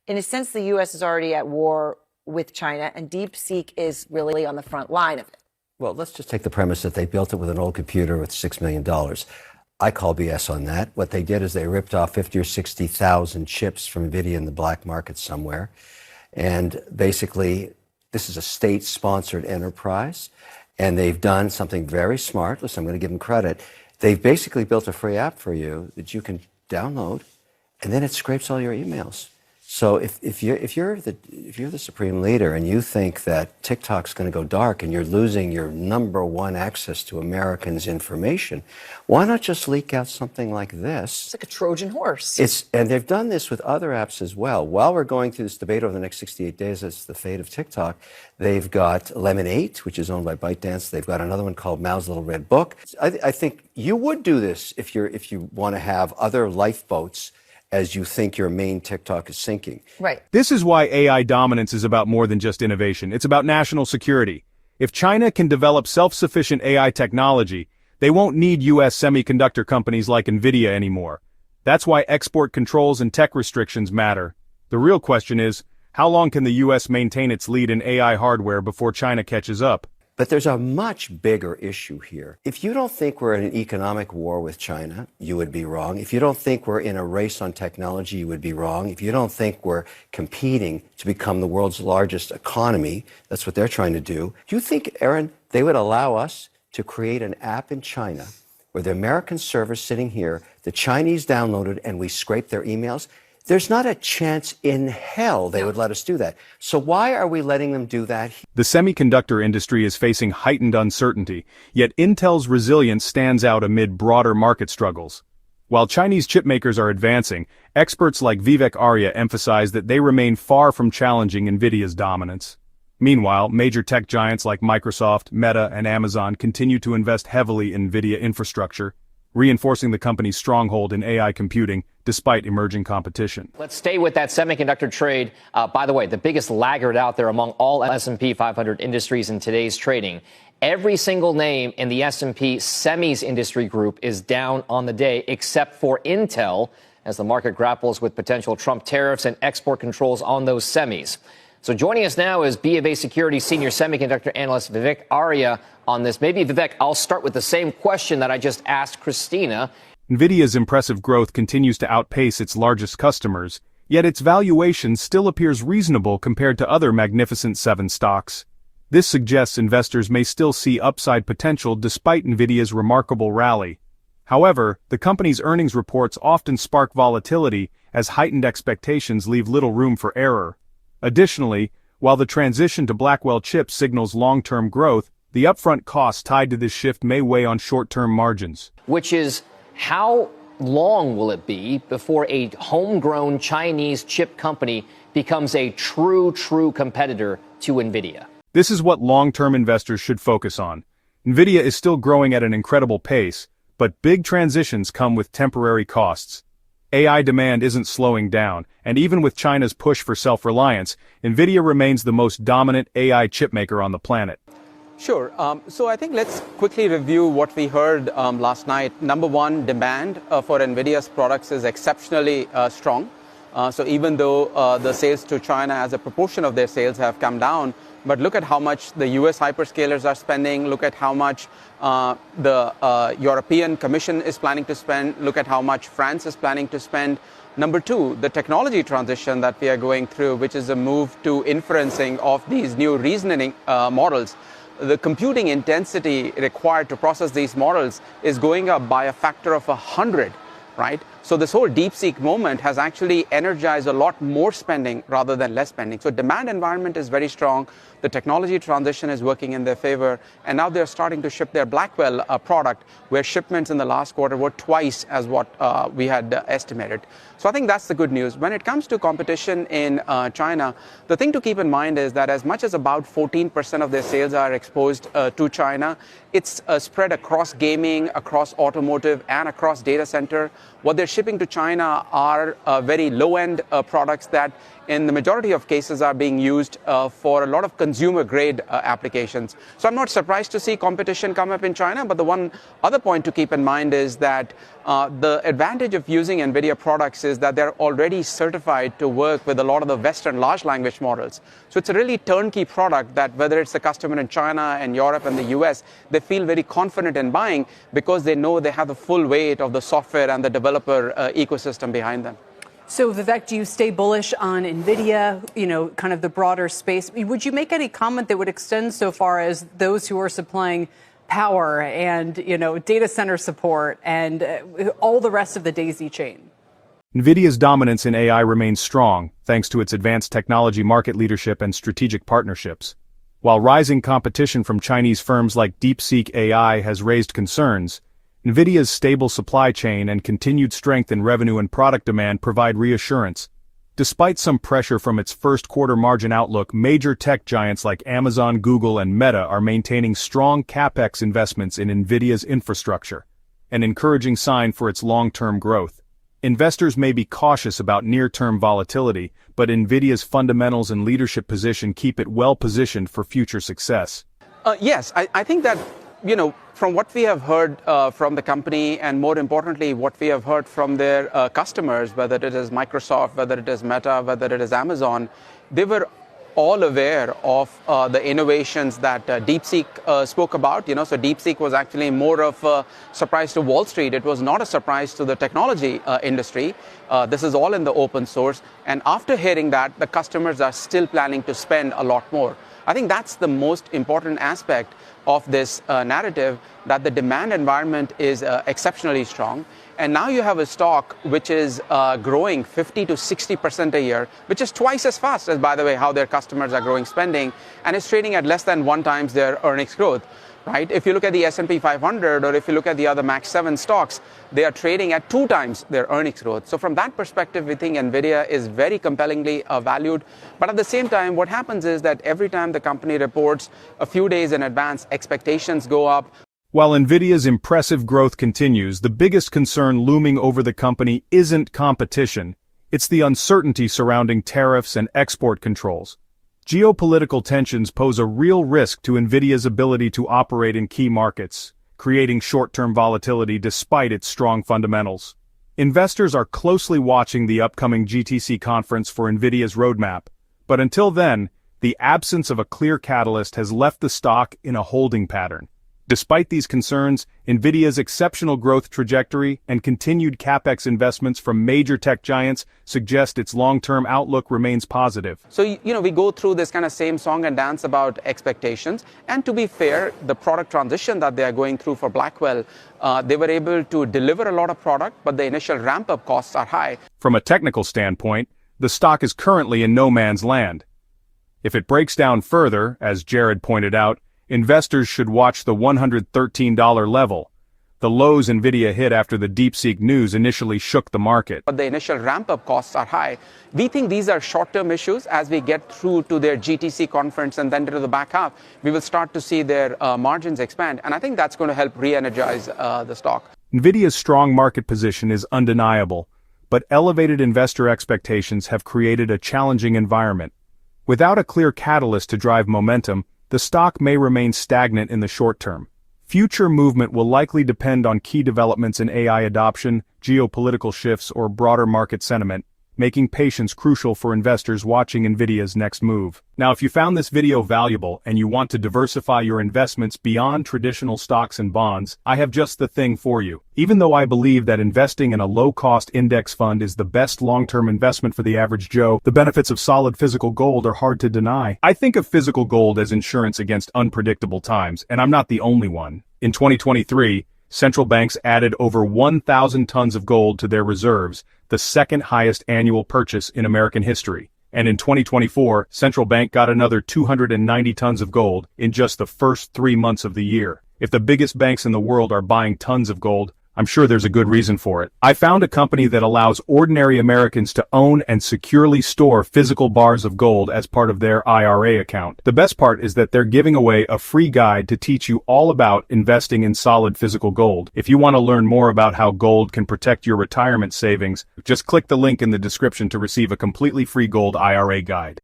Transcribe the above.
In a sense, the U.S. is already at war with China, and DeepSeek is really on the front line of it. Well, let's just take the premise that they built it with an old computer with $6 million. I call BS on that. What they did is they ripped off 50 or 60,000 chips from Nvidia in the black market somewhere. And basically, this is a state-sponsored enterprise, and they've done something very smart. Listen, I'm going to give them credit. They've basically built a free app for you that you can download, and then it scrapes all your emails. So if you're the supreme leader and you think that TikTok's going to go dark and you're losing your number one access to Americans' information, why not just leak out something like this? It's like a Trojan horse. And they've done this with other apps as well. While we're going through this debate over the next 68 days as the fate of TikTok, they've got Lemonade, which is owned by ByteDance. They've got another one called Mao's Little Red Book. I think you would do this if you want to have other lifeboats as you think your main TikTok is sinking. Right. This is why AI dominance is about more than just innovation. It's about national security. If China can develop self-sufficient AI technology, they won't need U.S. semiconductor companies like Nvidia anymore. That's why export controls and tech restrictions matter. The real question is, how long can the U.S. maintain its lead in AI hardware before China catches up? But there's a much bigger issue here. If you don't think we're in an economic war with China, you would be wrong. If you don't think we're in a race on technology, you would be wrong. If you don't think we're competing to become the world's largest economy, that's what they're trying to do. Do you think, Aaron, they would allow us to create an app in China where the American server's sitting here, the Chinese downloaded, and we scrape their emails? There's not a chance in hell they would let us do that. So why are we letting them do that? The semiconductor industry is facing heightened uncertainty, yet Intel's resilience stands out amid broader market struggles. While Chinese chipmakers are advancing, experts like Vivek Arya emphasize that they remain far from challenging Nvidia's dominance. Meanwhile, major tech giants like Microsoft, Meta, and Amazon continue to invest heavily in Nvidia infrastructure, reinforcing the company's stronghold in AI computing despite emerging competition. Let's stay with that semiconductor trade. By the way, the biggest laggard out there among all S&P 500 industries in today's trading. Every single name in the S&P semis industry group is down on the day, except for Intel, as the market grapples with potential Trump tariffs and export controls on those semis. So joining us now is BofA Securities senior semiconductor analyst Vivek Arya on this. Maybe, Vivek, I'll start with the same question that I just asked Christina. Nvidia's impressive growth continues to outpace its largest customers, yet its valuation still appears reasonable compared to other Magnificent Seven stocks. This suggests investors may still see upside potential despite Nvidia's remarkable rally. However, the company's earnings reports often spark volatility as heightened expectations leave little room for error. Additionally, while the transition to Blackwell chips signals long-term growth, the upfront costs tied to this shift may weigh on short-term margins. Which is, how long will it be before a homegrown Chinese chip company becomes a true competitor to Nvidia? This is what long-term investors should focus on. Nvidia is still growing at an incredible pace, but big transitions come with temporary costs. AI demand isn't slowing down, and even with China's push for self-reliance, Nvidia remains the most dominant AI chipmaker on the planet. Sure. So I think let's quickly review what we heard last night. Number one, demand for NVIDIA's products is exceptionally strong. So even though the sales to China as a proportion of their sales have come down, but look at how much the US hyperscalers are spending, look at how much the European Commission is planning to spend, look at how much France is planning to spend. Number two, the technology transition that we are going through, which is a move to inferencing of these new reasoning models. The computing intensity required to process these models is going up by a factor of 100, right? So this whole DeepSeek moment has actually energized a lot more spending rather than less spending. So demand environment is very strong. The technology transition is working in their favor. And now they're starting to ship their Blackwell product, where shipments in the last quarter were twice as what we had estimated. So I think that's the good news. When it comes to competition in China, the thing to keep in mind is that as much as about 14% of their sales are exposed to China, it's spread across gaming, across automotive, and across data center. What they're shipping to China are very low-end products that in the majority of cases are being used for a lot of consumer-grade applications. So I'm not surprised to see competition come up in China, but the one other point to keep in mind is that the advantage of using NVIDIA products is that they're already certified to work with a lot of the Western large language models. So it's a really turnkey product that whether it's the customer in China and Europe and the US, they feel very confident in buying because they know they have the full weight of the software and the developer ecosystem behind them. So, Vivek, do you stay bullish on Nvidia, kind of the broader space? Would you make any comment that would extend so far as those who are supplying power and, data center support and all the rest of the daisy chain? Nvidia's dominance in AI remains strong, thanks to its advanced technology market leadership and strategic partnerships. While rising competition from Chinese firms like DeepSeek AI has raised concerns, Nvidia's stable supply chain and continued strength in revenue and product demand provide reassurance. Despite some pressure from its first quarter margin outlook, major tech giants like Amazon, Google, and Meta are maintaining strong CapEx investments in Nvidia's infrastructure, an encouraging sign for its long-term growth. Investors may be cautious about near-term volatility, but Nvidia's fundamentals and leadership position keep it well-positioned for future success. Yes, I think that, from what we have heard from the company and more importantly, what we have heard from their customers, whether it is Microsoft, whether it is Meta, whether it is Amazon, they were all aware of the innovations that DeepSeek spoke about. So DeepSeek was actually more of a surprise to Wall Street. It was not a surprise to the technology industry. This is all in the open source. And after hearing that, the customers are still planning to spend a lot more. I think that's the most important aspect of this narrative, that the demand environment is exceptionally strong. And now you have a stock which is growing 50 to 60% a year, which is twice as fast as, by the way, how their customers are growing spending, and it's trading at less than 1 times their earnings growth. Right? If you look at the S&P 500 or if you look at the other Max 7 stocks, they are trading at 2 times their earnings growth. So from that perspective, we think NVIDIA is very compellingly valued. But at the same time, what happens is that every time the company reports a few days in advance, expectations go up. While Nvidia's impressive growth continues, the biggest concern looming over the company isn't competition. It's the uncertainty surrounding tariffs and export controls. Geopolitical tensions pose a real risk to Nvidia's ability to operate in key markets, creating short-term volatility despite its strong fundamentals. Investors are closely watching the upcoming GTC conference for Nvidia's roadmap, but until then, the absence of a clear catalyst has left the stock in a holding pattern. Despite these concerns, Nvidia's exceptional growth trajectory and continued CapEx investments from major tech giants suggest its long-term outlook remains positive. So, we go through this kind of same song and dance about expectations. And to be fair, the product transition that they are going through for Blackwell, they were able to deliver a lot of product, but the initial ramp-up costs are high. From a technical standpoint, the stock is currently in no man's land. If it breaks down further, as Jared pointed out, investors should watch the $113 level. The lows Nvidia hit after the DeepSeek news initially shook the market. But the initial ramp-up costs are high. We think these are short-term issues. As we get through to their GTC conference and then to the back half, we will start to see their margins expand. And I think that's going to help re-energize the stock. Nvidia's strong market position is undeniable, but elevated investor expectations have created a challenging environment. Without a clear catalyst to drive momentum, the stock may remain stagnant in the short term. Future movement will likely depend on key developments in AI adoption, geopolitical shifts, or broader market sentiment, making patience crucial for investors watching Nvidia's next move. Now, if you found this video valuable and you want to diversify your investments beyond traditional stocks and bonds, I have just the thing for you. Even though I believe that investing in a low-cost index fund is the best long-term investment for the average Joe, the benefits of solid physical gold are hard to deny. I think of physical gold as insurance against unpredictable times, and I'm not the only one. In 2023, central banks added over 1,000 tons of gold to their reserves, the second highest annual purchase in American history. And in 2024, central bank got another 290 tons of gold in just the first 3 months of the year. If the biggest banks in the world are buying tons of gold, I'm sure there's a good reason for it. I found a company that allows ordinary Americans to own and securely store physical bars of gold as part of their IRA account. The best part is that they're giving away a free guide to teach you all about investing in solid physical gold. If you want to learn more about how gold can protect your retirement savings, just click the link in the description to receive a completely free gold IRA guide.